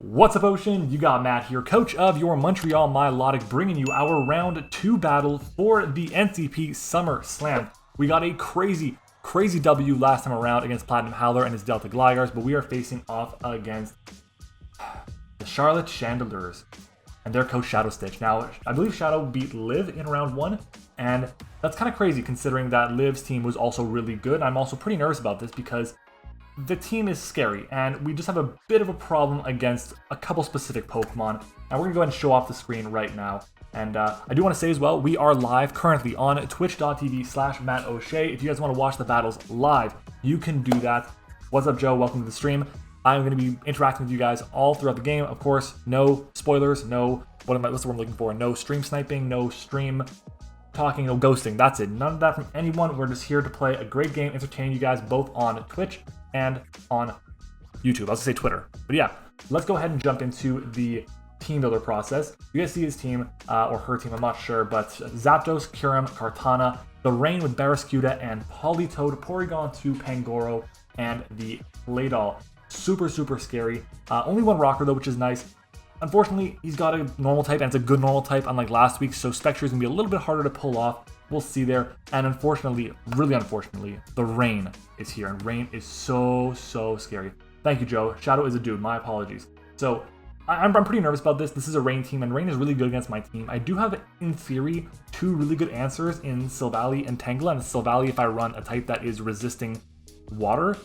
What's up, Ocean? You got Matt here, coach of your Montreal Milotic, bringing you our round 2 battle for the NCP Summer Slam. We got a crazy W last time around against Platinum Howler and his Delta Glygars, but we are facing off against the Charlotte Chandelures and their coach Shadow Stitch. Now, I believe Shadow beat Liv in round 1, and that's kind of crazy considering that Liv's team was also really good. I'm also pretty nervous about this because the team is scary, and we just have a bit of a problem against a couple specific Pokemon. And we're going to go ahead and show off the screen right now. And I do want to say as well, we are live currently on twitch.tv/MattOshea. If you guys want to watch the battles live, you can do that. What's up, Joe? Welcome to the stream. I'm going to be interacting with you guys all throughout the game. Of course, no spoilers, no, what's the word I'm looking for? No stream sniping, no stream talking, no ghosting. That's it. None of that from anyone. We're just here to play a great game, entertain you guys both on Twitch and on YouTube. I was gonna say Twitter. But yeah, let's go ahead and jump into the team builder process. You guys see his team, or her team, I'm not sure, but Zapdos, Kyurem, Kartana, the Rain with Barraskewda and Politoed, Porygon 2, Pangoro, and the Claydol. Super scary. Only one rocker though, which is nice. Unfortunately, he's got a normal type, and it's a good normal type, unlike last week, so Spectre is going to be a little bit harder to pull off. We'll see there. And unfortunately, really unfortunately, the Rain is here, and Rain is so scary. Thank you, Joe. Shadow is a dude. My apologies. So, I'm pretty nervous about this. This is a Rain team, and Rain is really good against my team. I do have, in theory, 2 really good answers in Silvally and Tangela, and Silvally if I run a type that is resisting water.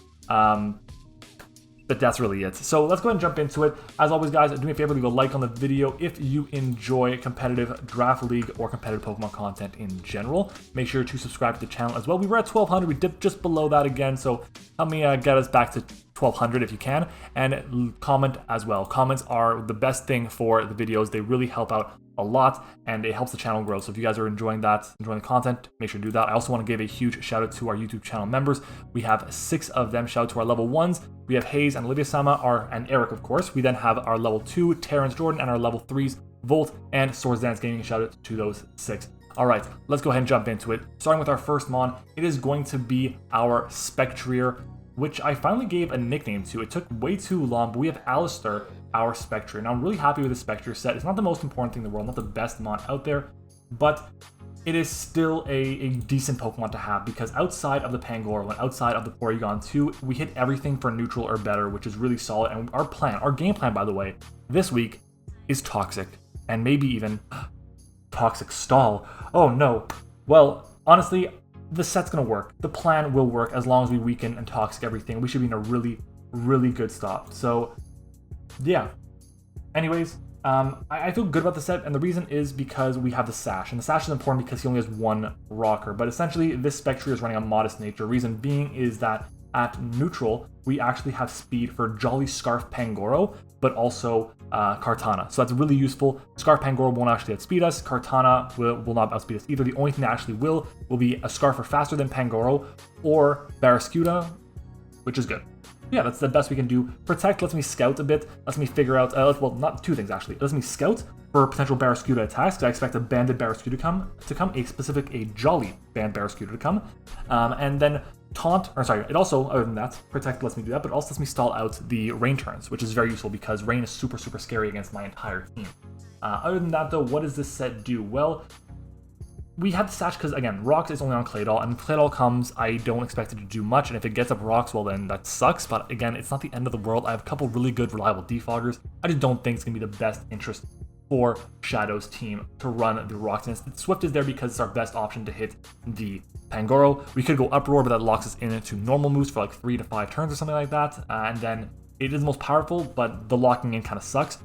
But that's really it. So let's go ahead and jump into it. As always, guys, do me a favor, leave a like on the video if you enjoy competitive Draft League or competitive Pokemon content in general. Make sure to subscribe to the channel as well. We were at 1,200. We dipped just below that again, so help me get us back to 1,200 if you can. And comment as well. Comments are the best thing for the videos. They really help out a lot, and it helps the channel grow. So if you guys are enjoying that, enjoying the content, make sure to do that. I also want to give a huge shout out to our YouTube channel members. We have 6 of them. Shout out to our level 1s. We have Hayes and Olivia Sama, and Eric, of course. We then have our level 2, Terrence Jordan, and our level 3s, Volt and Swords Dance Gaming. Shout out to those 6. All right, let's go ahead and jump into it. Starting with our first mon, it is going to be our Spectrier, which I finally gave a nickname to. It took way too long, but we have Alistair, our Spectrier. Now, I'm really happy with the Spectrier set. It's not the most important thing in the world, not the best mon out there, but it is still a decent Pokemon to have because outside of the Pangoro and outside of the Porygon 2, we hit everything for neutral or better, which is really solid. And our game plan, by the way, this week is Toxic and maybe even Toxic Stall. Oh no. Well, honestly, the set's gonna work. The plan will work as long as we weaken and Toxic everything. We should be in a really good spot. So yeah. Anyways, I feel good about the set, and the reason is because we have the Sash, and the Sash is important because he only has 1 rocker, but essentially this Spectre is running a modest nature. Reason being is that at neutral, we actually have speed for Jolly Scarf Pangoro, but also Kartana. So that's really useful. Scarf Pangoro won't actually outspeed us. Kartana will not outspeed us either. The only thing that actually will be a Scarfer faster than Pangoro or Barraskewda, which is good. Yeah, that's the best we can do. Protect lets me scout a bit, lets me figure out, well, not 2 things actually. It lets me scout for potential Barraskewda attacks, because I expect a banded Barraskewda to come, a Jolly band Barraskewda to come. And then Taunt, or sorry, it also, other than that, Protect lets me do that, but it also lets me stall out the Rain turns, which is very useful because Rain is super scary against my entire team. Other than that though, what does this set do? Well, we have the Sash because, again, Rocks is only on Claydol, and Claydol comes, I don't expect it to do much, and if it gets up Rocks, well then that sucks, but again, it's not the end of the world. I have a couple really good, reliable defoggers. I just don't think it's going to be the best interest for Shadow's team to run the Rocks, and Swift is there because it's our best option to hit the Pangoro. We could go Uproar, but that locks us into normal moves for like 3 to 5 turns or something like that, and then it is the most powerful, but the locking in kind of sucks.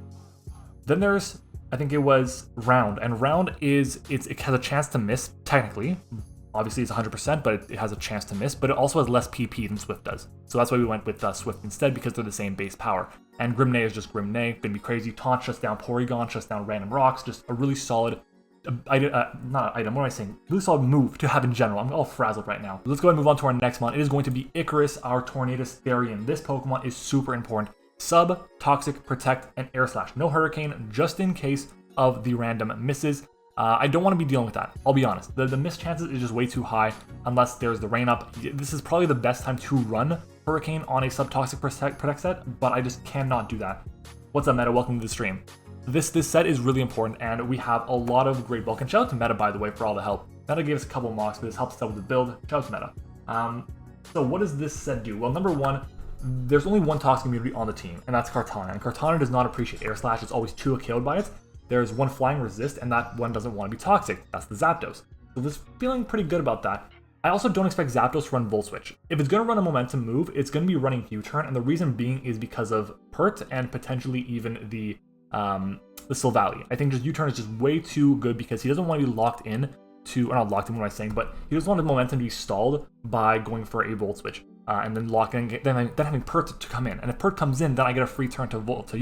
Then there's, I think it was Round, and Round is, it has a chance to miss, technically. Obviously it's 100%, but it has a chance to miss, but it also has less PP than Swift does. So that's why we went with Swift instead, because they're the same base power. And Grimnay is just Grimnay, gonna be crazy. Taunt shuts down Porygon, shuts down random rocks, just a really solid, not item, what am I saying? Really solid move to have in general. I'm all frazzled right now. Let's go ahead and move on to our next one. It is going to be Icarus, our Tornadus Therian. This Pokemon is super important. Sub, Toxic, Protect, and Air Slash. No Hurricane, just in case of the random misses. I don't want to be dealing with that. I'll be honest. The miss chances is just way too high unless there's the rain up. This is probably the best time to run Hurricane on a Subtoxic Protect set, but I just cannot do that. What's up, Meta? Welcome to the stream. This set is really important, and we have a lot of great bulk. And shout out to Meta, by the way, for all the help. Meta gave us a couple mocks, but this helps us out with the build. Shout out to Meta. So what does this set do? Well, number one, there's only one toxic immunity on the team, and that's Kartana. And Kartana does not appreciate Air Slash. It's always 2 KO'd by it. There's one flying resist, and that one doesn't want to be toxic. That's the Zapdos. So just feeling pretty good about that. I also don't expect Zapdos to run Volt Switch. If it's going to run a momentum move, it's going to be running U-turn, and the reason being is because of Pert and potentially even the Silvally. I think just U-turn is just way too good because he doesn't want to be locked in to, or not locked in, what am I saying, but he doesn't want the momentum to be stalled by going for a Volt Switch and then locking, then having Pert to come in. And if Pert comes in, then I get a free turn to Volt. So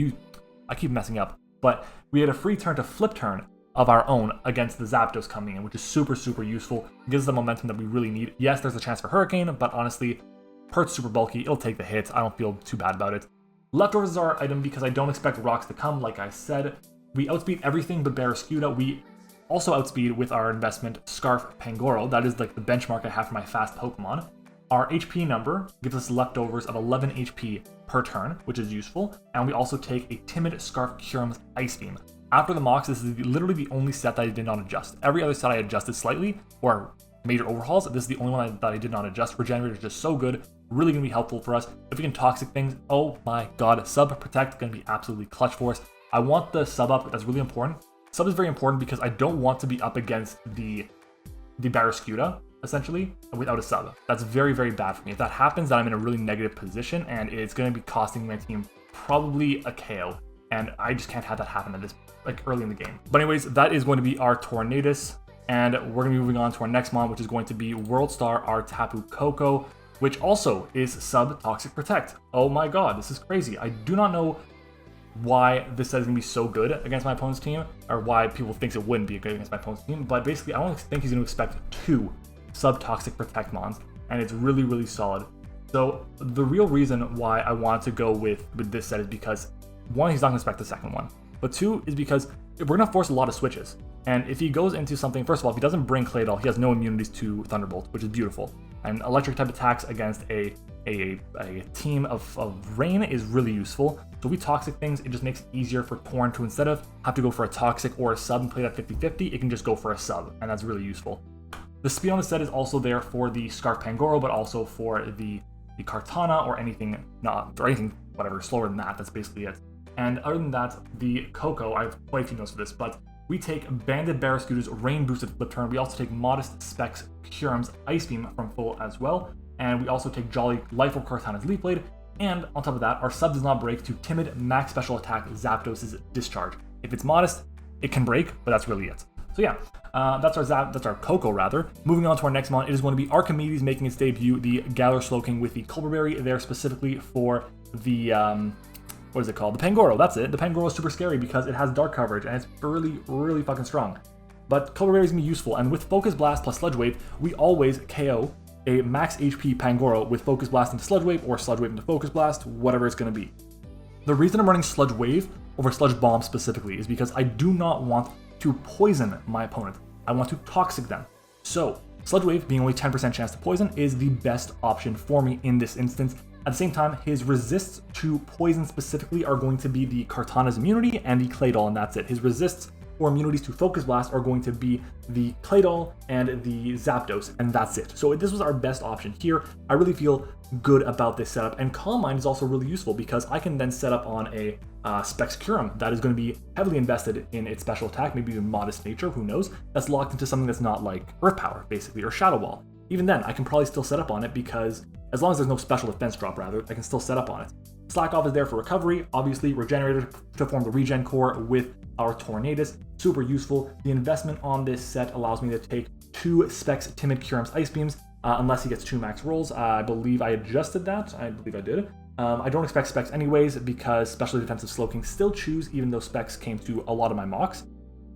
I keep messing up, but we get a free turn to flip turn of our own against the Zapdos coming in, which is super, super useful. It gives us the momentum that we really need. Yes, there's a chance for Hurricane, but honestly, Pert's super bulky. It'll take the hits. I don't feel too bad about it. Leftovers is our item because I don't expect rocks to come, like I said. We outspeed everything but Barraskewda. We also outspeed with our investment Scarf Pangoro. That is like the benchmark I have for my fast Pokemon. Our HP number gives us leftovers of 11 HP per turn, which is useful. And we also take a Timid Scarf Kyurem's Ice Beam. After the mocks, this is literally the only set that I did not adjust. Every other set I adjusted slightly, or major overhauls. This is the only one that I did not adjust. Regenerator is just so good, really going to be helpful for us. If we can toxic things, oh my god, Sub Protect going to be absolutely clutch for us. I want the sub up, that's really important. Sub is very important because I don't want to be up against the Barraskewda, essentially, without a sub. That's very, very bad for me. If that happens, then I'm in a really negative position, and it's going to be costing my team probably a KO. And I just can't have that happen at this, like, early in the game. But anyways, that is going to be our Tornadus, and we're going to be moving on to our next mon, which is going to be World Star, our Tapu Koko, which also is sub Toxic Protect. Oh my god, this is crazy. I do not know why this set is going to be so good against my opponent's team, or why people think it wouldn't be good against my opponent's team, but basically I don't think he's going to expect 2 sub Toxic Protect mons, and it's really, really solid. So the real reason why I want to go with this set is because, 1, he's not going to expect the second one, but 2 is because we're going to force a lot of switches. And if he goes into something, first of all, if he doesn't bring Claydol, he has no immunities to Thunderbolt, which is beautiful. And electric type attacks against a team of rain is really useful. So if we toxic things, it just makes it easier for Torn to, instead of have to go for a toxic or a sub and play that 50-50, it can just go for a sub, and that's really useful. The speed on the set is also there for the Scarf Pangoro, but also for the Kartana or anything, whatever, slower than that. That's basically it. And other than that, the Koko, I have quite a few notes for this, but we take Banded Barraskewda's Rain Boosted Flip Turn. We also take Modest Specs Kyurem's Ice Beam from full as well. And we also take Jolly Life Orb Kartana's Leaf Blade. And on top of that, our sub does not break to Timid Max Special Attack Zapdos' Discharge. If it's modest, it can break, but that's really it. So yeah, that's our Koko rather. Moving on to our next mon, it is going to be Archimedes making its debut, the Galar Slowking with the Culberberry there specifically for the what is it called? The Pangoro, that's it. The Pangoro is super scary because it has dark coverage and it's really, really fucking strong. But Culberberry is going to be useful, and with Focus Blast plus Sludge Wave, we always KO a max HP Pangoro with Focus Blast into Sludge Wave or Sludge Wave into Focus Blast, whatever it's going to be. The reason I'm running Sludge Wave over Sludge Bomb specifically is because I do not want to poison my opponent. I want to toxic them. So Sludge Wave, being only 10% chance to poison, is the best option for me in this instance. At the same time, his resists to poison specifically are going to be the Kartana's immunity and the Claydol, and that's it. His resists or immunities to Focus Blast are going to be the Claydol and the Zapdos, and that's it. So this was our best option here. I really feel good about this setup, and Calm Mind is also really useful because I can then set up on a Specs Kyurem that is going to be heavily invested in its special attack, maybe even Modest Nature, who knows, that's locked into something that's not like Earth Power, basically, or Shadow Wall. Even then, I can probably still set up on it because, as long as there's no special defense drop rather, I can still set up on it. Slack Off is there for recovery, obviously Regenerator to form the regen core with our Tornadus, super useful. The investment on this set allows me to take 2 Specs Timid Kyurem's Ice Beams, unless he gets 2 max rolls. I believe I adjusted that, I believe I did. I don't expect Specs anyways because Special Defensive Slowking still choose, even though Specs came to a lot of my mocks.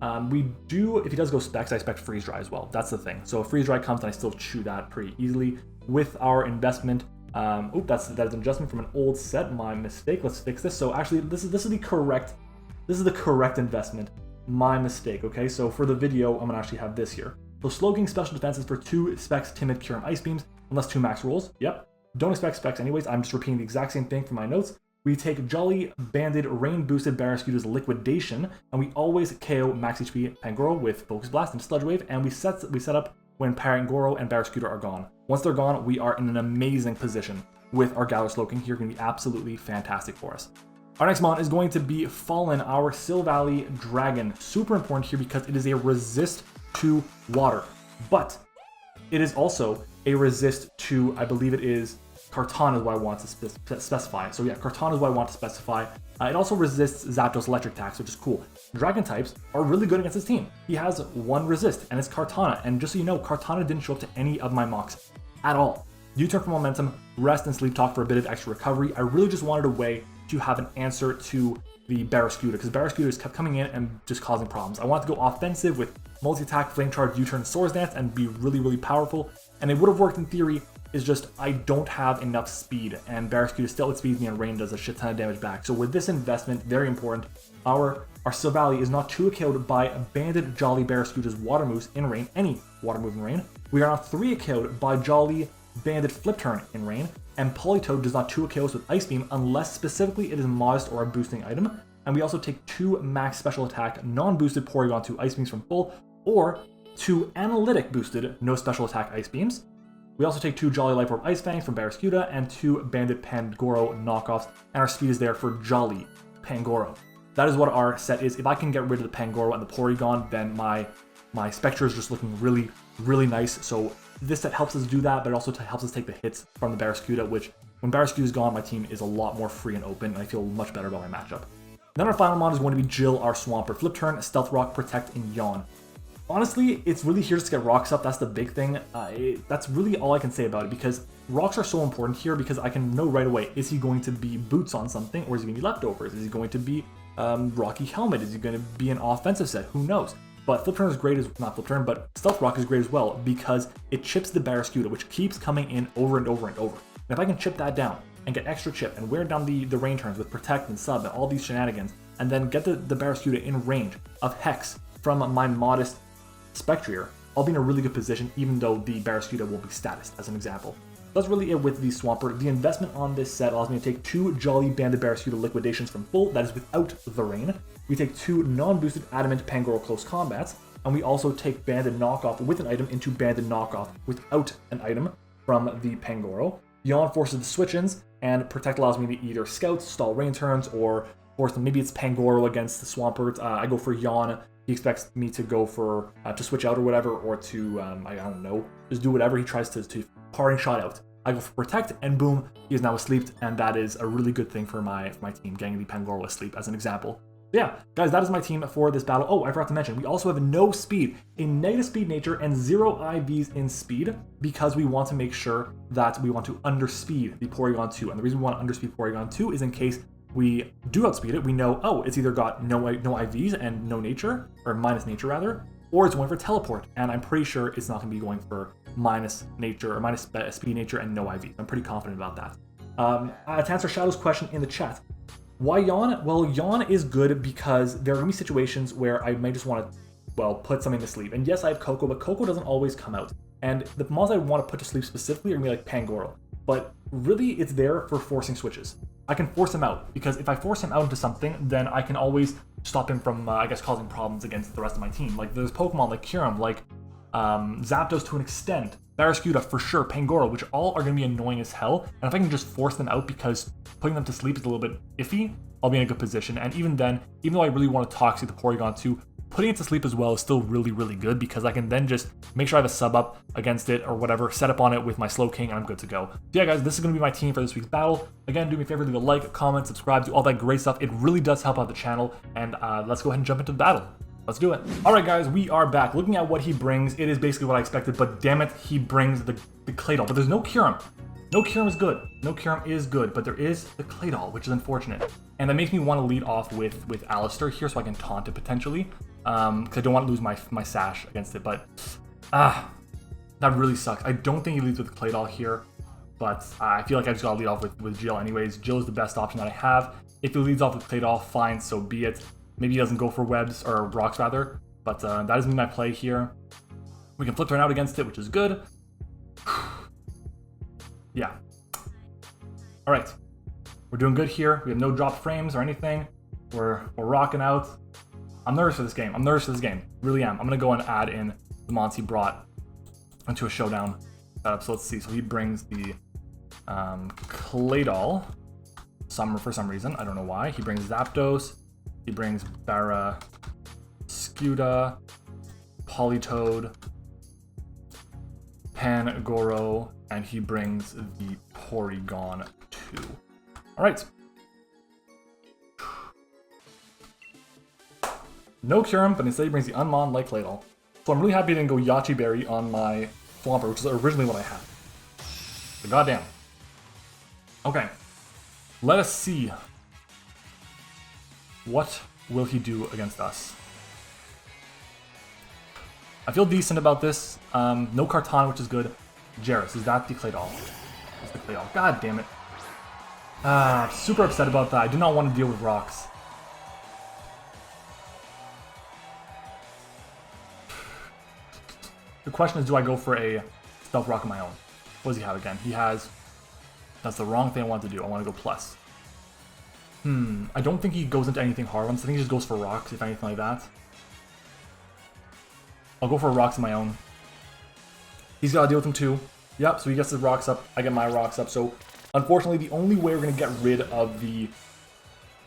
If he does go Specs, I expect Freeze Dry as well. That's the thing. So if Freeze Dry comes, then I still chew that pretty easily. With our investment, that is an adjustment from an old set. My mistake. Let's fix this. So actually, this is the correct investment. My mistake. Okay. So for the video, I'm gonna actually have this here. So Slowking Special Defenses for 2 Specs Timid Kyurem Ice Beams, unless 2 max rolls. Yep. Don't expect Specs anyways. I'm just repeating the exact same thing from my notes. We take Jolly Banded Rain Boosted Barraskewda's Liquidation, and we always KO Max HP Pangoro with Focus Blast and Sludge Wave, and we set up when Pangoro and Barraskewda are gone. Once they're gone, we are in an amazing position with our Galar Slowking here, going to be absolutely fantastic for us. Our next mon is going to be Fallen, our Silvally Dragon. Super important here because it is a resist to water, but it is also a resist to, I believe it is, Kartana is what I want to specify. So yeah, Kartana is what I want to specify. It also resists Zapdos electric attacks, which is cool. Dragon types are really good against his team. He has one resist, and it's Kartana. And just so you know, Kartana didn't show up to any of my mocks at all. U-turn for momentum, rest and sleep talk for a bit of extra recovery. I really just wanted a way to have an answer to the Barraskewda, because Barraskewda just kept coming in and just causing problems. I wanted to go offensive with multi-attack, flame charge, U-turn, Swords Dance, and be really, really powerful. And it would have worked in theory. Is just I don't have enough speed, and Barraskewda still outspeeds me, and Rain does a shit ton of damage back. So with this investment, very important, our Silvally is not 2-KO'd by Banded Jolly Barraskewda's Water Moose in Rain, any Water Move in Rain. We are not 3-KO'd by Jolly Banded Flip Turn in Rain, and Politoed does not 2-KO us with Ice Beam unless specifically it is modest or a boosting item. And we also take 2 max special attack non-boosted Porygon 2 Ice Beams from full, or 2 analytic boosted no special attack Ice Beams. We also take 2 Jolly Life Orb Ice Fangs from Barraskewda and 2 Banded Pangoro knockoffs, and our speed is there for Jolly Pangoro. That is what our set is. If I can get rid of the Pangoro and the Porygon, then my Spectre is just looking really, really nice. So this set helps us do that, but it also helps us take the hits from the Barraskewda, which when Barraskewda is gone, my team is a lot more free and open, and I feel much better about my matchup. Then our final mon is going to be Jill, our Swampert. Flip Turn, Stealth Rock, Protect, and Yawn. Honestly, it's really here to get rocks up. That's the big thing. That's really all I can say about it, because rocks are so important here because I can know right away, is he going to be boots on something, or is he going to be leftovers? Is he going to be Rocky Helmet? Is he going to be an offensive set? Who knows? But Flip Turn is great, not Flip Turn, but Stealth Rock is great as well because it chips the Barraskewda, which keeps coming in over and over and over. And if I can chip that down and get extra chip and wear down the rain turns with Protect and Sub and all these shenanigans, and then get the Barraskewda in range of Hex from my modest Spectrier, I'll be in a really good position even though the Barraskewda will be status, as an example. That's really it with the Swampert. The investment on this set allows me to take 2 Jolly Banded Barraskewda liquidations from full, that is without the rain. We take 2 non-boosted Adamant Pangoro close combats, and we also take Banded Knockoff with an item into Banded Knockoff without an item from the Pangoro. Yawn forces the switch-ins, and Protect allows me to either Scouts, stall rain turns, or force them. Maybe it's Pangoro against the Swampert. I go for Yawn. He expects me to go for, to switch out or whatever, or to, I don't know, just do whatever he tries to parting shot out. I go for Protect, and boom, he is now asleep, and that is a really good thing for my team, getting the Pangoro asleep, as an example. Yeah, guys, that is my team for this battle. Oh, I forgot to mention, we also have no speed, a negative speed nature, and 0 IVs in speed, because we want to make sure that we want to underspeed the Porygon 2. And the reason we want to underspeed Porygon 2 is in case we do outspeed it, we know, oh, it's either got no IVs and no nature, or minus nature rather, or it's going for teleport, and I'm pretty sure it's not going to be going for minus nature, or minus speed nature and no IVs. I'm pretty confident about that. To answer Shadow's question in the chat, why Yawn? Well, Yawn is good because there are going to be situations where I may just want to, well, put something to sleep. And yes, I have Koko, but Koko doesn't always come out. And the mons I want to put to sleep specifically are going to be like Pangoro. But really, it's there for forcing switches. I can force him out, because if I force him out into something, then I can always stop him from, I guess, causing problems against the rest of my team. Like, there's Pokemon like Kyurem, like Zapdos to an extent, Barraskewda for sure, Pangoro, which all are going to be annoying as hell. And if I can just force them out because putting them to sleep is a little bit iffy, I'll be in a good position. And even then, even though I really want to Toxic the Porygon 2, putting it to sleep as well is still really, really good, because I can then just make sure I have a sub up against it or whatever, set up on it with my Slowking, and I'm good to go. So yeah, guys, this is going to be my team for this week's battle. Again, do me a favor, leave a like, comment, subscribe, do all that great stuff. It really does help out the channel, and let's go ahead and jump into the battle. Let's do it. All right, guys, we are back. Looking at what he brings, it is basically what I expected, but damn it, he brings the Claydol. But there's no Kyurem. No Kyurem is good. No Kyurem is good, but there is the Claydol, which is unfortunate. And that makes me want to lead off with Alistair here so I can taunt it potentially. Because I don't want to lose my sash against it, but that really sucks. I don't think he leads with Claydol here, but I feel like I just gotta lead off with Jill anyways. Jill is the best option that I have. If he leads off with Claydol, fine, so be it. Maybe he doesn't go for webs, or rocks rather, but that is my play here. We can flip turn out against it, which is good. Yeah. All right. We're doing good here. We have no drop frames or anything. We're rocking out. I'm nervous for this game. Really am. I'm gonna go and add in the mons he brought into a showdown setup. So let's see. So he brings the Claydol Summer for some reason. I don't know why. He brings Zapdos. He brings Barraskewda, Politoed, Pangoro, and he brings the Porygon 2. Alright. No Kyurem, but instead he brings the Unmon like Claydol. So I'm really happy I didn't go Yachi Berry on my Swampert, which is originally what I had. But goddamn. Okay. Let us see. What will he do against us? I feel decent about this. No Kartana, which is good. Jarus, is that the Claydol? It's the Claydol. God damn it. Super upset about that. I do not want to deal with rocks. The question is, do I go for a Stealth Rock of my own? What does he have again? He has... That's the wrong thing I want to do. I want to go plus. I don't think he goes into anything hard ones. I think he just goes for rocks, if anything like that. I'll go for rocks of my own. He's got to deal with them too. Yep, so he gets his rocks up. I get my rocks up. So, unfortunately, the only way we're going to get rid of the...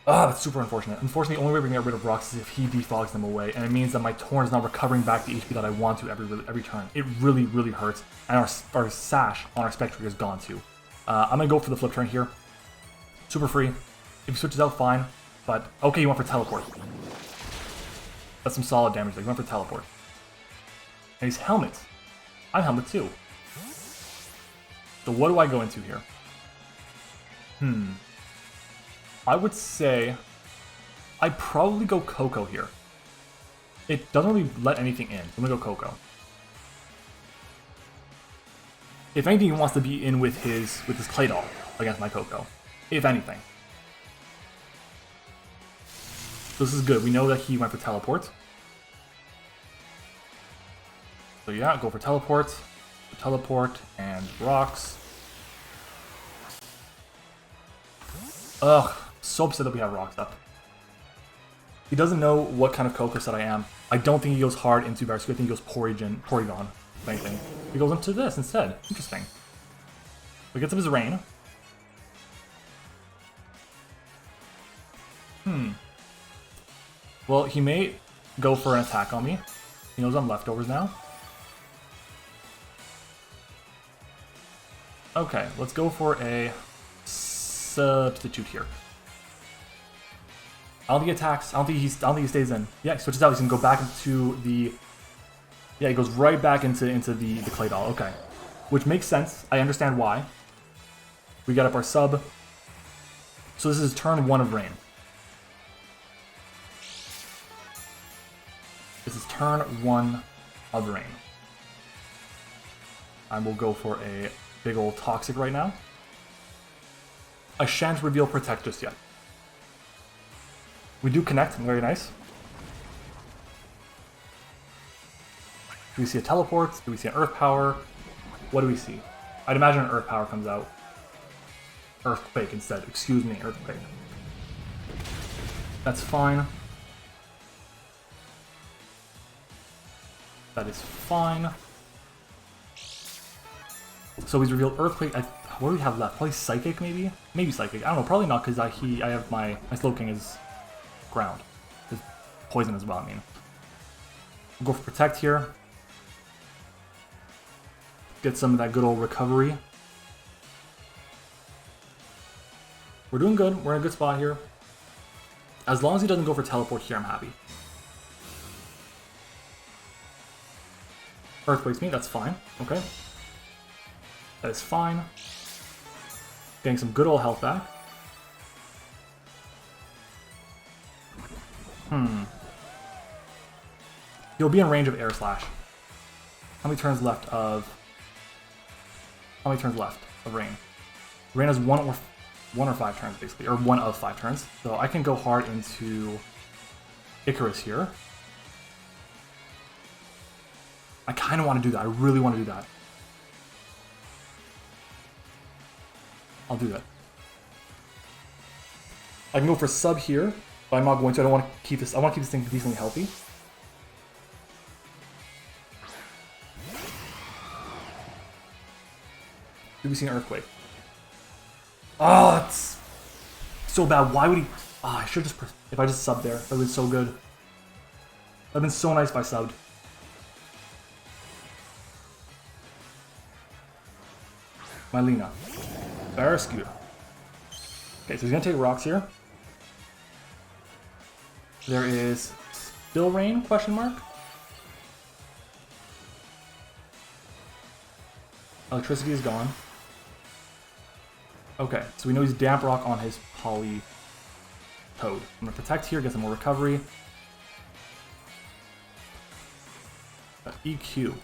that's super unfortunate. Unfortunately, the only way we're going to get rid of rocks is if he defogs them away. And it means that my Torn is not recovering back the HP that I want to every turn. It really, really hurts. And our Sash on our Spectre is gone too. I'm going to go for the flip turn here. Super free. If he switches out, fine. But, okay, he went for Teleport. That's some solid damage there. He went for Teleport. And he's Helmet. I'm Helmet too. So what do I go into here? I would say I'd probably go Koko here. It doesn't really let anything in. I'm gonna go Koko. If anything, he wants to be in with his Claydol against my Koko. If anything. So this is good. We know that he went for Teleport. So yeah, go for Teleport. Teleport and rocks. Ugh, so upset that we have rocks up. He doesn't know what kind of Koko set I am. I don't think he goes hard into Barraskewda. I think he goes Porygon, if anything. He goes into this instead. Interesting. We get some of his Rain. Well, he may go for an attack on me. He knows I'm leftovers now. Okay, let's go for a substitute here. I don't think he attacks. I don't think he stays in. Yeah, he switches out. He's gonna go back into the... Yeah, he goes right back into the Claydol. Okay. Which makes sense. I understand why. We got up our sub. So this is turn 1 of Rain. This is turn 1 of Rain. I will go for a big old Toxic right now. I shan't reveal Protect just yet. We do connect, very nice. Do we see a Teleport? Do we see an Earth Power? What do we see? I'd imagine an Earth Power comes out. Earthquake instead, excuse me, Earthquake. That's fine. That is fine. So he's revealed Earthquake. What do we have left? Probably Psychic, maybe? Maybe Psychic. I don't know. Probably not, because I have my Slowking is ground. Is poison as well, I mean. We'll go for Protect here. Get some of that good old recovery. We're doing good. We're in a good spot here. As long as he doesn't go for Teleport here, I'm happy. Earthquakes me, that's fine. Okay. That is fine. Getting some good old health back. He'll be in range of Air Slash. How many turns left of Rain? Rain has one or 5 turns basically, or 1 of 5 turns. So I can go hard into Icarus here. I kind of want to do that. I really want to do that. I'll do that. I can go for sub here, but I'm not going to. I don't want to keep this. I want to keep this thing decently healthy. Do we see an earthquake? Oh, it's so bad. Why would he? Oh, I should just. If I just subbed there, that would have been so good. That would have been so nice if I subbed. Mylena. Barraskewda. Okay, so he's gonna take rocks here. There is still rain? Question mark. Electricity is gone. Okay, so we know he's damp rock on his poly toad. I'm gonna protect here, get some more recovery. EQ.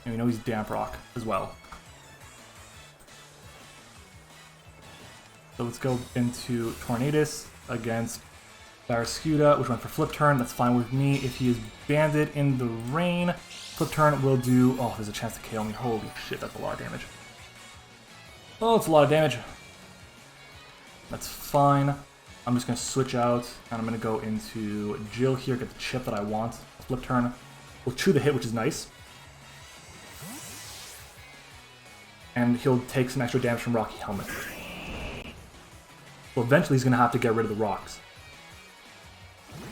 And we know he's damp rock as well. So let's go into Tornadus against Barraskewda, which went for flip turn. That's fine with me. If he is banded in the rain, flip turn will do. Oh, there's a chance to KO me. Holy shit, that's a lot of damage. Oh, it's a lot of damage. That's fine. I'm just going to switch out, and I'm going to go into Jill here, get the chip that I want. Flip turn. We'll chew the hit, which is nice. And he'll take some extra damage from Rocky Helmet. So eventually he's going to have to get rid of the rocks.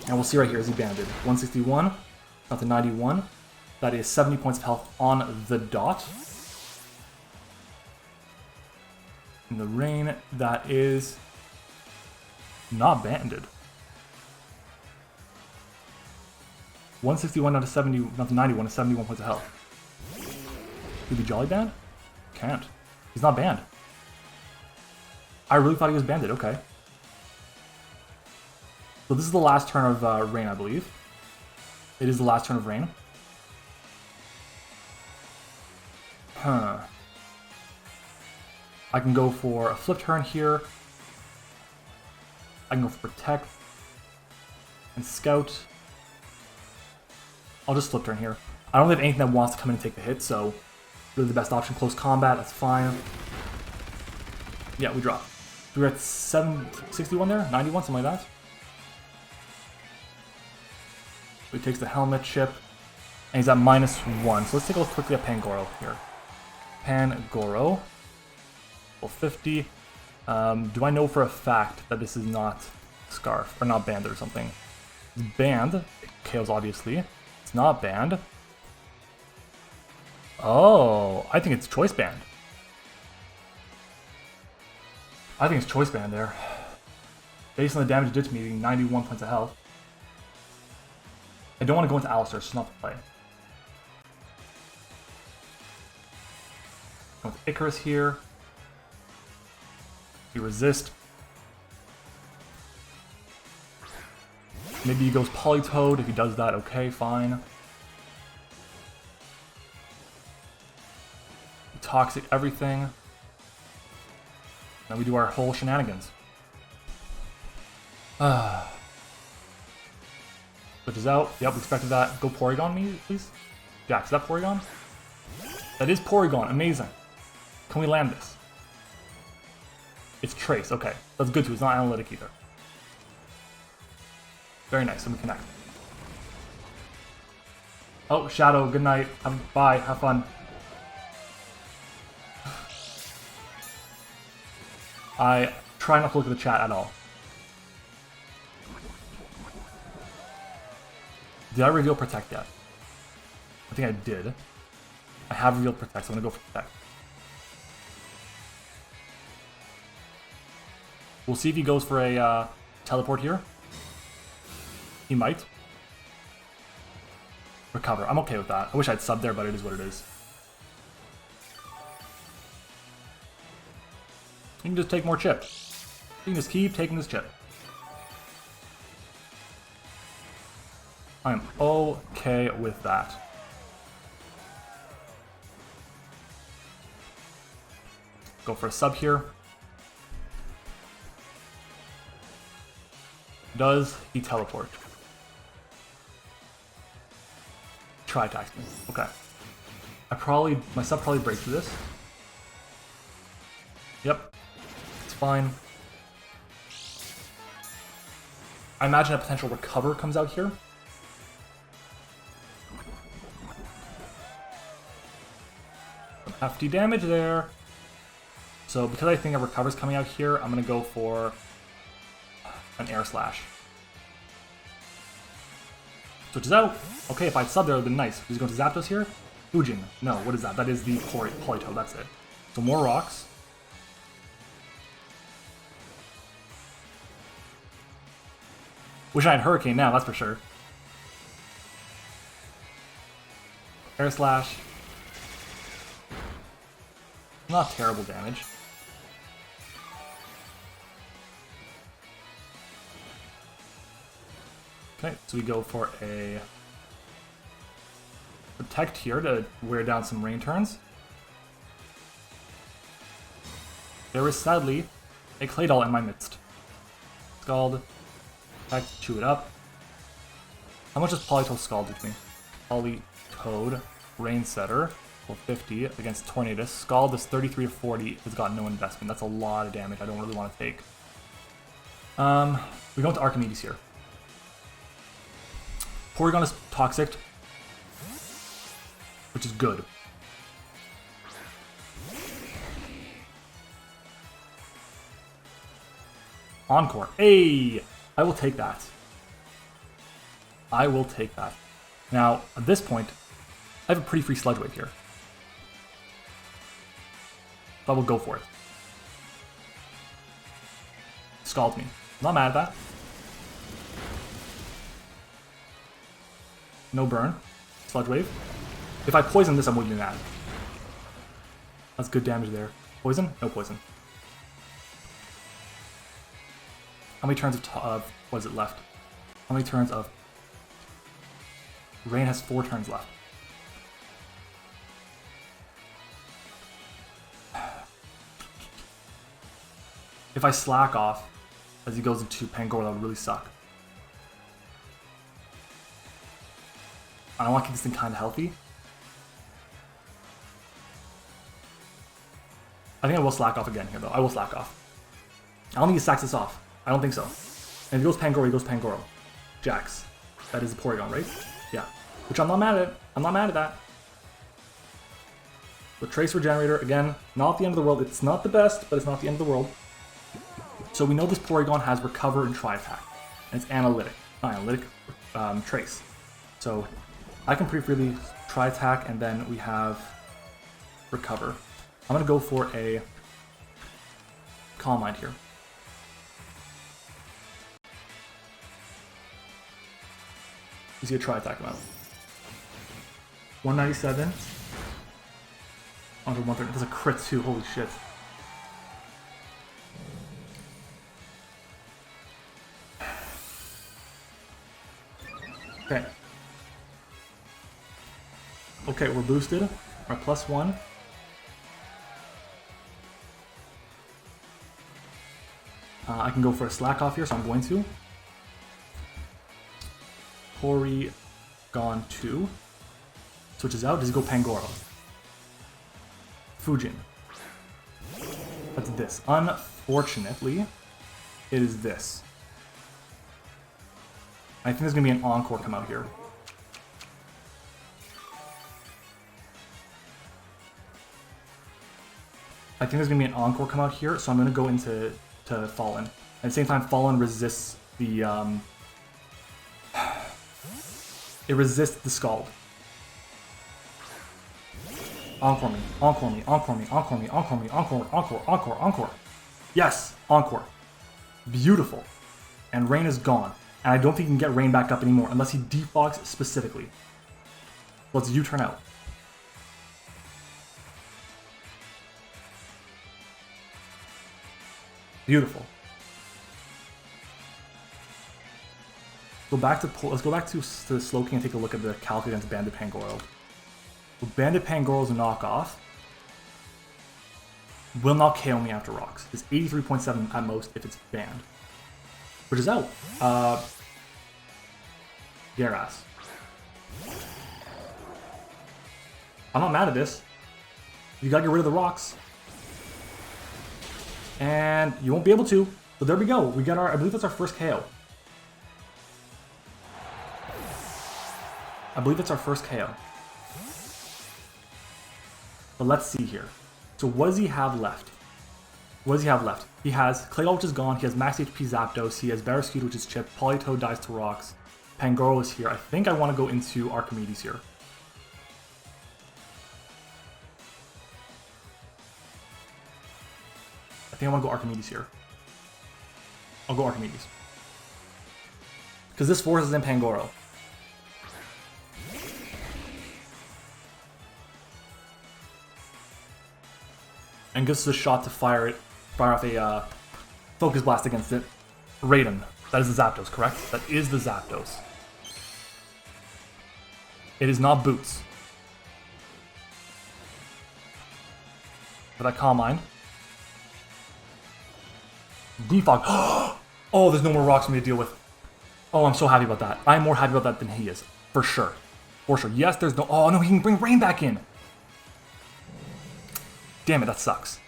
And we'll see right here, is he banded? 161, not to 91. That is 70 points of health on the dot. In the rain, that is not banded. 161 not to 70, not to 91 is 71 points of health. Could he be jolly banned? Can't. He's not banned. I really thought he was banded, okay. So this is the last turn of rain, I believe. It is the last turn of rain. Huh. I can go for a flip turn here. I can go for protect and scout. I'll just flip turn here. I don't have anything that wants to come in and take the hit, so really the best option. Close combat, that's fine. Yeah, we drop. We were at 761 there? 91, something like that. So he takes the helmet chip, and he's at -1. So let's take a look quickly at Pangoro here. Pangoro. 50. Do I know for a fact that this is not Scarf, or not banned or something? It's banned. It KOs, obviously. It's not banned. Oh, I think it's choice banned. I think it's choice banned there. Based on the damage it did to me, 91 points of health. I don't want to go into Alistair, it's just not the play. Go with Icarus here. You resist. Maybe he goes Polytoad. If he does that, okay, fine. Toxic everything. Now we do our whole shenanigans. Switches out. Yep, we expected that. Go Porygon me, please. Jax, is that Porygon? That is Porygon. Amazing. Can we land this? It's Trace. Okay. That's good too. It's not analytic either. Very nice. Let me connect. Oh, Shadow. Good night. Bye. Have fun. I try not to look at the chat at all. Did I reveal Protect yet? I think I did. I have revealed Protect, so I'm going to go for Protect. We'll see if he goes for a teleport here. He might. Recover. I'm okay with that. I wish I'd subbed there, but it is what it is. You can just take more chip. You can just keep taking this chip. I'm okay with that. Go for a sub here. Does he teleport? Try attacks me. Okay. My sub probably breaks through this. Yep. It's fine. I imagine a potential recover comes out here. Some hefty damage there. So because I think a recover's coming out here, I'm going to go for an air slash. Switches out. Okay, if I'd sub there, it would have been nice. He's going to Zapdos here. Fujin. No, what is that? That is the Polito. That's it. So more rocks. Wish I had Hurricane now, that's for sure. Air slash. Not terrible damage. Okay, so we go for a Protect here to wear down some rain turns. There is sadly a Claydol in my midst. Scald. Protect, chew it up. How much does Politoed Scald do to me? Politoed, Rain Setter, 50 against Tornadus. Scald is 33 to 40. It's got no investment. That's a lot of damage I don't really want to take. We go into Archimedes here. Porygon is toxic, which is good. Encore. Hey! I will take that. I will take that. Now, at this point, I have a pretty free Sludge Wave here. So I will go for it. Scald me. Not mad at that. No burn. Sludge Wave. If I poison this, I'm wouldn't be mad. That's good damage there. Poison? No poison. How many turns of what is it left? How many turns of... Rain has 4 turns left. If I slack off as he goes into Pangoro, that would really suck. I want to keep this thing kind of healthy. I think I will slack off again here, though. I will slack off. I don't think he sacks this off. I don't think so. And if he goes Pangoro, he goes Pangoro. Jax. That is the Porygon, right? Yeah. Which I'm not mad at. I'm not mad at that. The Trace Regenerator, again, not the end of the world. It's not the best, but it's not the end of the world. So we know this Porygon has Recover and Tri-Attack. And it's Analytic. Not Analytic. Trace. So I can pretty freely Tri-Attack, and then we have Recover. I'm going to go for a Calm Mind here. You see a Tri-Attack amount. 197. Onto 130. That's a crit too, holy shit. Okay. Okay, we're boosted. We're at +1. I can go for a slack off here, so I'm going to. Porygon 2. Switches out. Does he go Pangoro? Fujin. That's this. Unfortunately, it is this. I think there's going to be an Encore come out here. I think there's going to be an Encore come out here, so I'm going to go into Fallen. At the same time, Fallen resists the... it resists the Scald. Encore me, Encore me, Encore me, Encore me, Encore me, Encore, Encore, Encore, Encore. Yes, Encore. Beautiful. And Rain is gone. And I don't think he can get Rain back up anymore unless he defogs specifically. Let's U-turn out. Beautiful. Let's go back to Slowking and take a look at the calc against Banded Pangoro. Banded Pangoro's a knockoff. Will not KO me after rocks. It's 83.7 at most if it's banned. Which is out. Garas. I'm not mad at this. You gotta get rid of the rocks. And you won't be able to. But there we go. We got our, I believe that's our first KO. I believe it's our first KO. But let's see here. So what does he have left? What does he have left? He has Claydol, which is gone. He has Max HP Zapdos. He has Barraskewda, which is chipped. Politoed dies to rocks. Pangoro is here. I think I want to go into Archimedes here. I think I want to go Archimedes here. I'll go Archimedes. Because this forces in Pangoro. And gives us a shot to fire off a Focus Blast against it. Raiden. That is the Zapdos, correct? That is the Zapdos. It is not Boots. Did I Calm Mind? Defog. Oh, there's no more rocks for me to deal with. Oh, I'm so happy about that. I'm more happy about that than he is. For sure. For sure. Yes, there's no... Oh, no, he can bring Rain back in. Damn it, that sucks.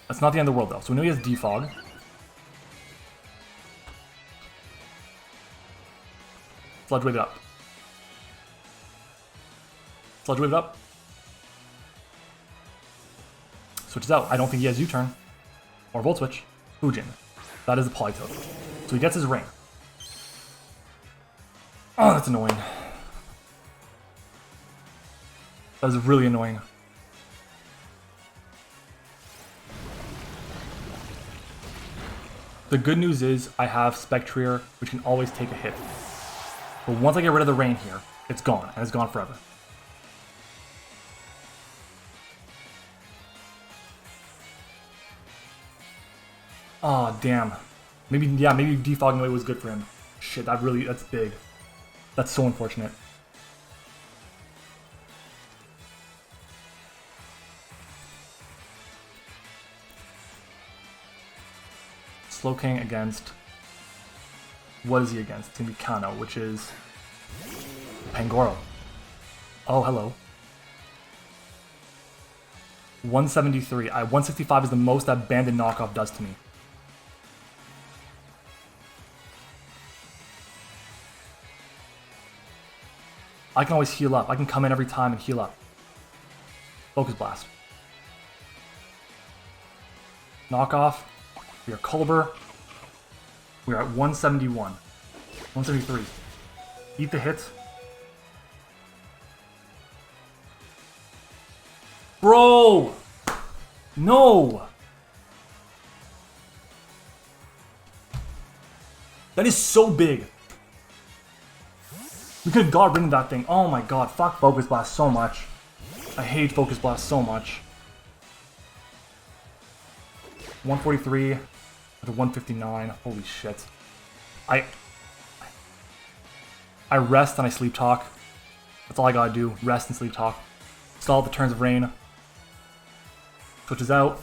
That's not the end of the world, though. So we know he has Defog. Sludge Wave it up. Sludge Wave it up. Switches out. I don't think he has U-turn. Or Volt Switch. Fujin. That is a Politoed. So he gets his ring. Oh, that's annoying. That is really annoying. The good news is I have Spectrier, which can always take a hit. But once I get rid of the rain here, it's gone, and it's gone forever. Aw, oh, damn. Maybe defogging away was good for him. Shit, that's big. That's so unfortunate. Slowking against... What is he against? It's going to be Kano, which is... Pangoro. Oh, hello. 173. 165 is the most that Banded Knockoff does to me. I can always heal up. I can come in every time and heal up. Focus Blast. Knockoff. We are Culber. We are at 171. 173. Eat the hit. Bro! No! That is so big. We could have got rid of that thing. Oh my god, fuck Focus Blast so much. I hate Focus Blast so much. 143 to 159. Holy shit. I rest and I sleep talk. That's all I gotta do. Rest and sleep talk. Stall the turns of rain. Switches out.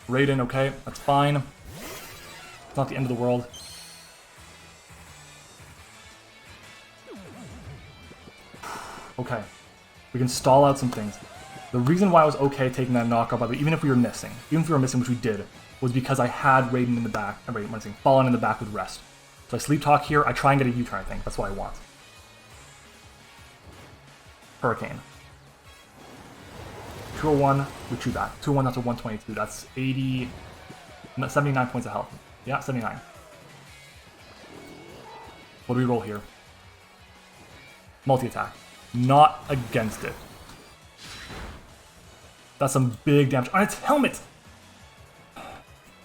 Raiden, okay, that's fine. It's not the end of the world. Okay. We can stall out some things. The reason why I was okay taking that knockoff, by the way, even if we were missing, which we did, was because I had Raiden in the back, Fallen in the back with rest. So I sleep talk here, I try and get a U-turn, I think. That's what I want. Hurricane. 201, we chew that. 201, that's a 122. That's 80... 79 points of health. Yeah, 79. What do we roll here? Multi-attack. Not against it. That's some big damage. On its helmet!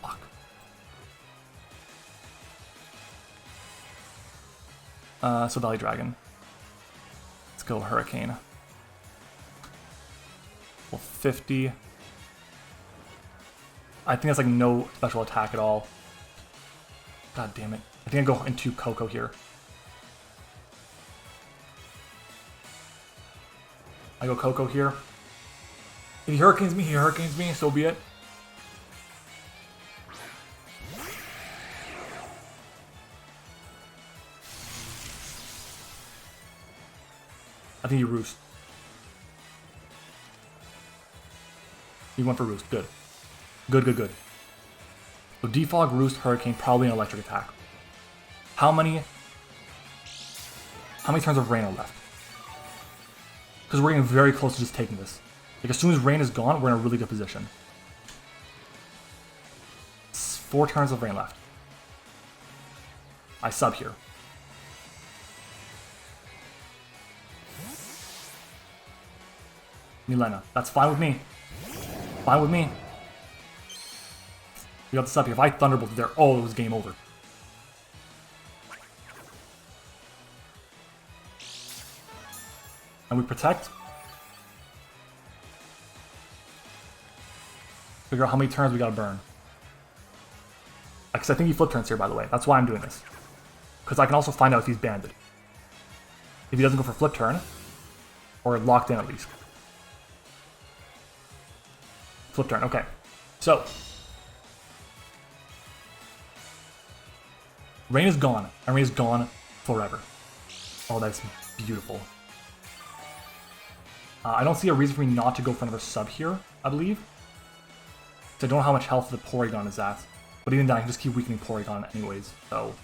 Fuck. So Valley Dragon. Let's go Hurricane. Well, 50. I think that's like no special attack at all. God damn it. I think I go into Koko here. I go Koko here. If he hurricanes me, so be it. I think he Roost. He went for Roost. Good. Good. So Defog, Roost, Hurricane, probably an electric attack. How many How many turns of rain are left? Because we're getting very close to just taking this. Like, as soon as rain is gone, we're in a really good position. 4 turns of rain left. I sub here. Milena. That's fine with me. Fine with me. We got the sub here. If I Thunderbolt there, oh, it was game over. And we protect. Figure out how many turns we gotta burn. Because I think he flip turns here, by the way. That's why I'm doing this. Because I can also find out if he's banded. If he doesn't go for flip turn, or locked in at least. Flip turn, okay. So, rain is gone, and rain is gone forever. Oh, that's beautiful. I don't see a reason for me not to go for another sub here, I believe. So I don't know how much health the Porygon is at. But even then, I can just keep weakening Porygon anyways, so...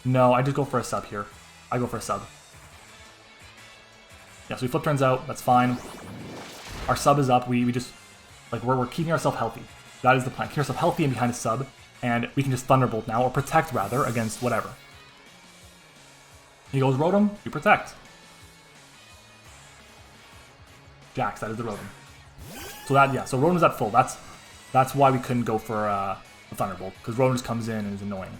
No, I just go for a sub here. I go for a sub. Yeah, so we flip turns out, that's fine. Our sub is up, we just... Like, we're keeping ourselves healthy. That is the plan. Keep ourselves healthy and behind a sub, and we can just Thunderbolt now, or Protect rather, against whatever. He goes Rotom, we Protect. Jax, that is the Rotom. So that, yeah, so Rotom's at full. That's why we couldn't go for a Thunderbolt, because Rotom just comes in and is annoying.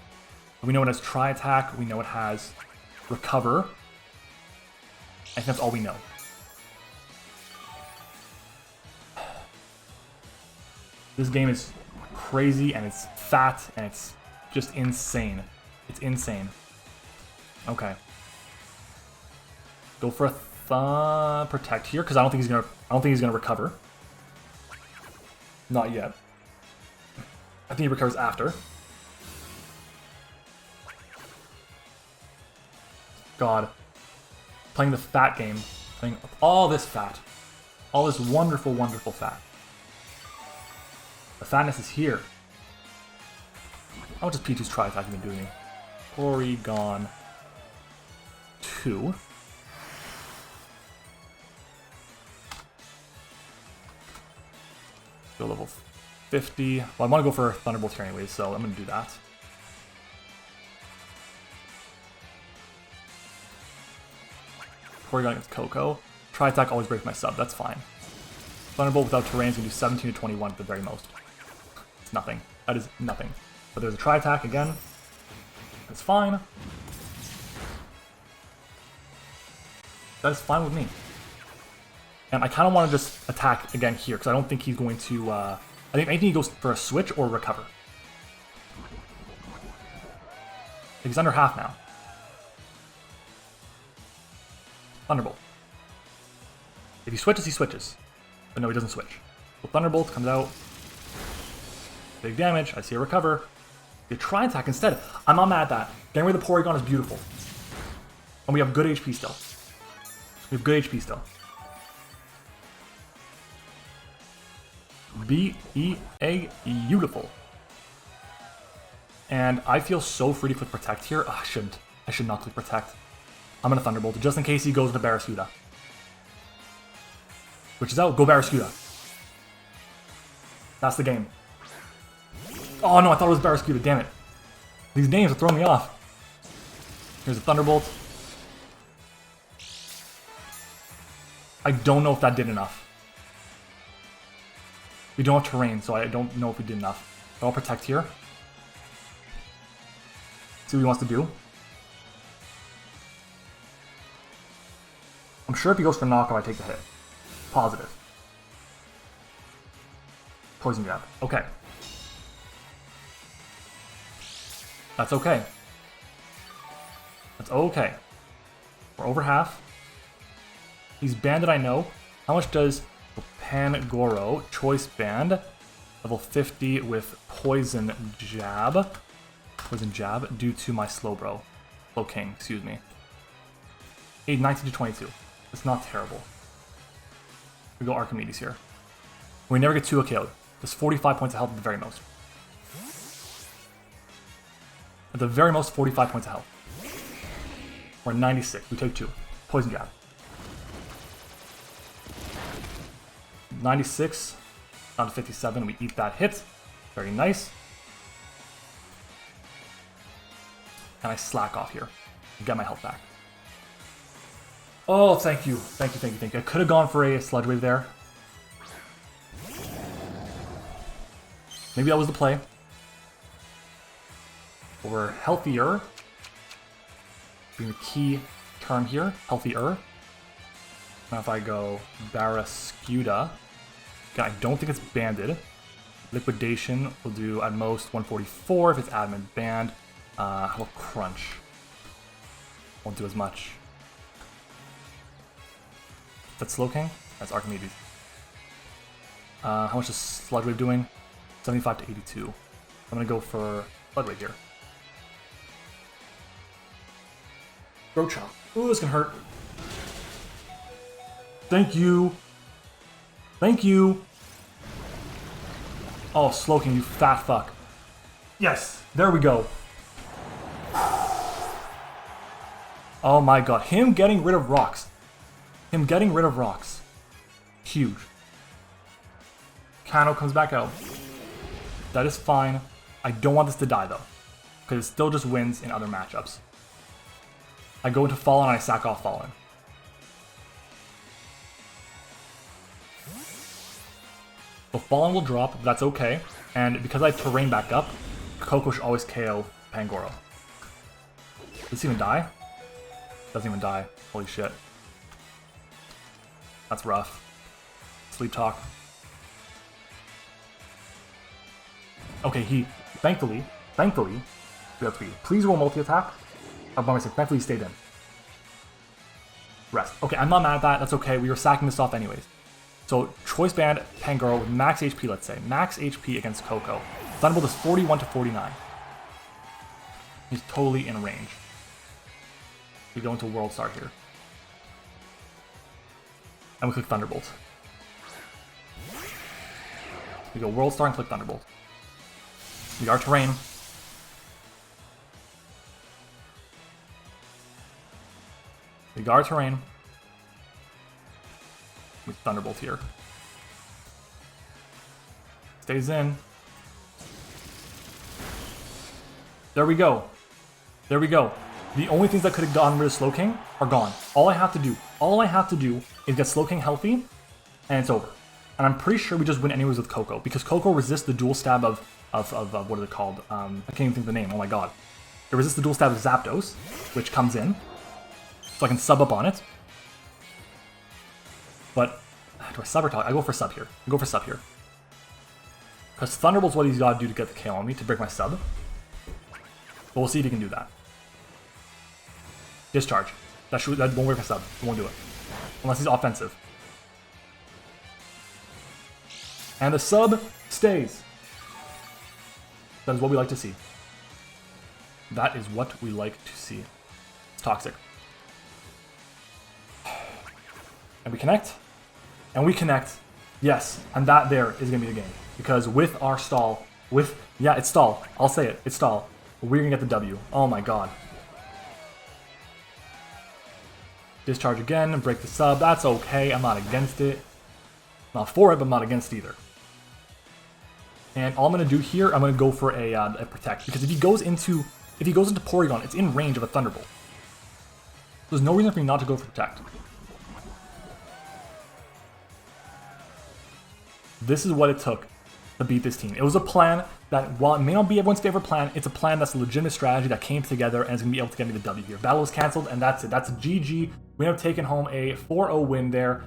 But we know it has Tri-Attack, we know it has Recover. I think that's all we know. This game is crazy, and it's fat, and it's just insane. It's insane. Okay. Go for a Protect here, because I don't think he's gonna recover. Not yet. I think he recovers after. God. Playing the fat game. Playing all this fat. All this wonderful, wonderful fat. The fatness is here. How much does P2's Tri-Attack been doing? Porygon 2. Go level 50. Well, I want to go for Thunderbolt here anyways, so I'm going to do that. Porygon against Koko. Tri-Attack always breaks my sub, that's fine. Thunderbolt without terrain is going to do 17 to 21 at the very most. It's nothing. That is nothing. But there's a Tri-Attack again. That's fine. That is fine with me. And I kind of want to just attack again here, because I don't think he's going to... I think he goes for a switch or recover. He's under half now. Thunderbolt. If he switches, he switches. But no, he doesn't switch. So Thunderbolt comes out. Big damage. I see a recover. You try attack instead. I'm not mad at that. Getting rid of the Porygon is beautiful. And we have good HP still. We have good HP still. B-E-A, beautiful. And I feel so free to click Protect here. Oh, I shouldn't. I should not click Protect. I'm gonna Thunderbolt just in case he goes into Barraskewda. Which is out. Go Barraskewda. That's the game. Oh no, I thought it was Barraskewda. Damn it. These names are throwing me off. Here's a Thunderbolt. I don't know if that did enough. We don't have terrain, so I don't know if we did enough. But I'll Protect here. See what he wants to do. I'm sure if he goes for knockoff, I take the hit. Positive. Poison Jab. Okay. That's okay. That's okay. We're over half. He's banded, I know. How much does Pangoro Choice Band? Level 50 with Poison Jab. Poison Jab due to my Slowbro. Slowking, excuse me. 19 to 22. It's not terrible. We go Archimedes here. We never get 2 KO'd. There's 45 points of health at the very most. At the very most, 45 points of health. We're 96. We take 2. Poison Jab. 96 down to 57. We eat that hit. Very nice. And I slack off here. Get my health back. Oh, thank you. Thank you, thank you, thank you. I could have gone for a Sludge Wave there. Maybe that was the play. But we're healthier. Being the key term here. Healthier. Now if I go Barrascuda. Again, I don't think it's banded. Liquidation will do at most 144 if it's adamant banned. How about Crunch? Won't do as much. That's Slowking? That's Archimedes. How much is Sludge Wave doing? 75 to 82. I'm gonna go for Sludge Wave here. Throat Chop. Ooh, this can hurt. Thank you. Thank you. Oh, Slowking, you fat fuck. Yes, there we go. Oh my god, him getting rid of rocks. Him getting rid of rocks. Huge. Kano comes back out. That is fine. I don't want this to die though, because it still just wins in other matchups. I go into Fallen and I sack off Fallen. So Fallen will drop, but that's okay. And because I terrain back up, Koko should always KO Pangoro. Does this even die? Doesn't even die. Holy shit. That's rough. Sleep Talk. Okay, he thankfully, please roll multi-attack. I'm by myself. Thankfully, he stayed in. Rest. Okay, I'm not mad at that. That's okay. We were sacking this off anyways. So, Choice Band Pangoro with max HP, let's say. Max HP against Koko. Thunderbolt is 41 to 49. He's totally in range. We go into World Star here. And we click Thunderbolt. We go World Star and click Thunderbolt. We are terrain. We guard terrain. With Thunderbolt here. Stays in. There we go. There we go. The only things that could have gotten rid of Slowking are gone. All I have to do is get Slowking healthy, and it's over. And I'm pretty sure we just win anyways with Koko, because Koko resists the dual stab of what is it called? I can't even think of the name, oh my god. It resists the dual stab of Zapdos, which comes in. So I can sub up on it. But, do I sub or talk? I go for sub here. I go for sub here. Because Thunderbolt's what he's got to do to get the KO on me, to break my sub. But we'll see if he can do that. Discharge. That won't work for sub. It won't do it. Unless he's offensive. And the sub stays. That is what we like to see. That is what we like to see. It's toxic. And we connect. And we connect. Yes. And that there is going to be the game. Because with our stall, yeah, it's stall. I'll say it. It's stall. We're going to get the W. Oh my god. Discharge again and break the sub. That's okay. I'm not against it. Not for it, but I'm not against either. And all I'm going to do here, I'm going to go for a protect. Because if he goes into Porygon, it's in range of a Thunderbolt. There's no reason for me not to go for protect. This is what it took to beat this team. It was a plan that, while it may not be everyone's favorite plan, it's a plan that's a legitimate strategy that came together and is going to be able to get me the W here. Battle was cancelled, and that's it. That's a GG. We have taken home a 4-0 win there.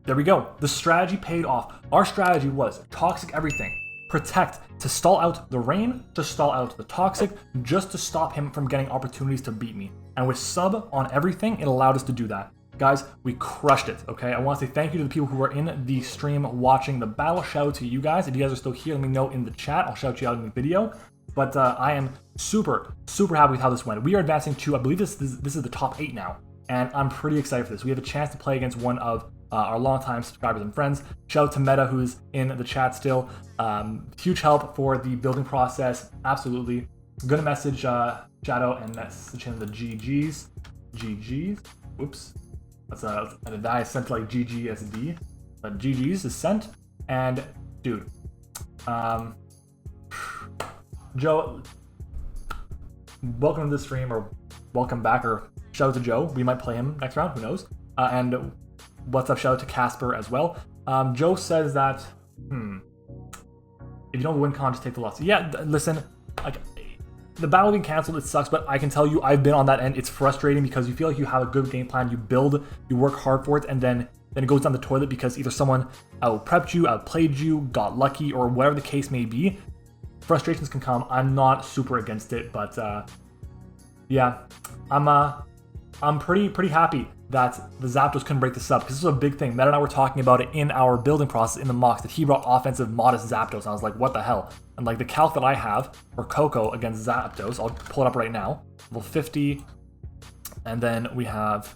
There we go. The strategy paid off. Our strategy was Toxic everything. Protect to stall out the rain, to stall out the Toxic, just to stop him from getting opportunities to beat me. And with sub on everything, it allowed us to do that. Guys, we crushed it, okay? I want to say thank you to the people who are in the stream watching the battle. Shout out to you guys. If you guys are still here, let me know in the chat. I'll shout you out in the video. But I am super, super happy with how this went. We are advancing to, I believe this is the top 8 now. And I'm pretty excited for this. We have a chance to play against one of our longtime subscribers and friends. Shout out to Meta, who's in the chat still. Huge help for the building process, absolutely. I'm gonna message Shadow and message him the GGs. GGs. Whoops. That's that I sent like GGSD. But GGs is sent. And dude, Joe, welcome to the stream, or welcome back, or shout out to Joe. We might play him next round. Who knows? And what's up? Shout out to Casper as well. Joe says that if you don't win con, just take the loss. Yeah, listen, like, the battle being canceled, it sucks, but I can tell you I've been on that end. It's frustrating because you feel like you have a good game plan, you build, you work hard for it, and then it goes down the toilet because either someone out-prepped you, outplayed you, got lucky, or whatever the case may be. Frustrations can come. I'm not super against it, but yeah, I'm pretty happy that the Zapdos couldn't break the sub, because this was a big thing. Matt and I were talking about it in our building process in the mocks, that he brought offensive modest Zapdos, and I was like, what the hell? And like the calc that I have for Koko against Zapdos, I'll pull it up right now, level 50, and then we have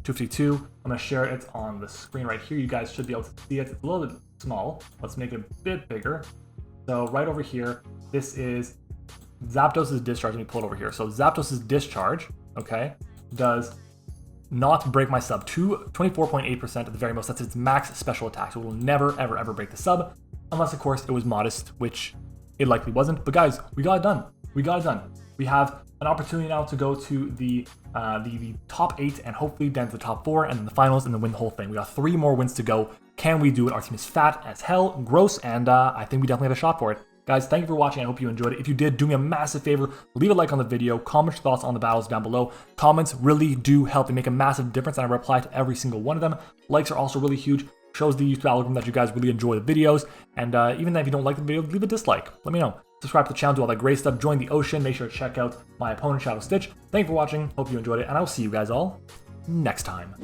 252. I'm gonna share it on the screen right here. You guys should be able to see it. It's a little bit small. Let's make it a bit bigger. So right over here, this is Zapdos' discharge. Let me pull it over here. So Zapdos' discharge, okay, does not break my sub. 24.8% at the very most. That's its max special attack. So it will never, ever, ever break the sub. Unless, of course, it was modest, which it likely wasn't. But guys, we got it done. We got it done. We have an opportunity now to go to the top 8 and hopefully then to the top 4 and then the finals and then win the whole thing. We got 3 more wins to go. Can we do it? Our team is fat as hell, gross, and I think we definitely have a shot for it. Guys, thank you for watching. I hope you enjoyed it. If you did, do me a massive favor. Leave a like on the video. Comment your thoughts on the battles down below. Comments really do help. They make a massive difference, and I reply to every single one of them. Likes are also really huge. Shows the YouTube algorithm that you guys really enjoy the videos. And even if you don't like the video, leave a dislike. Let me know. Subscribe to the channel, do all that great stuff. Join the ocean. Make sure to check out my opponent, Shadow Stitch. Thank you for watching. Hope you enjoyed it, and I will see you guys all next time.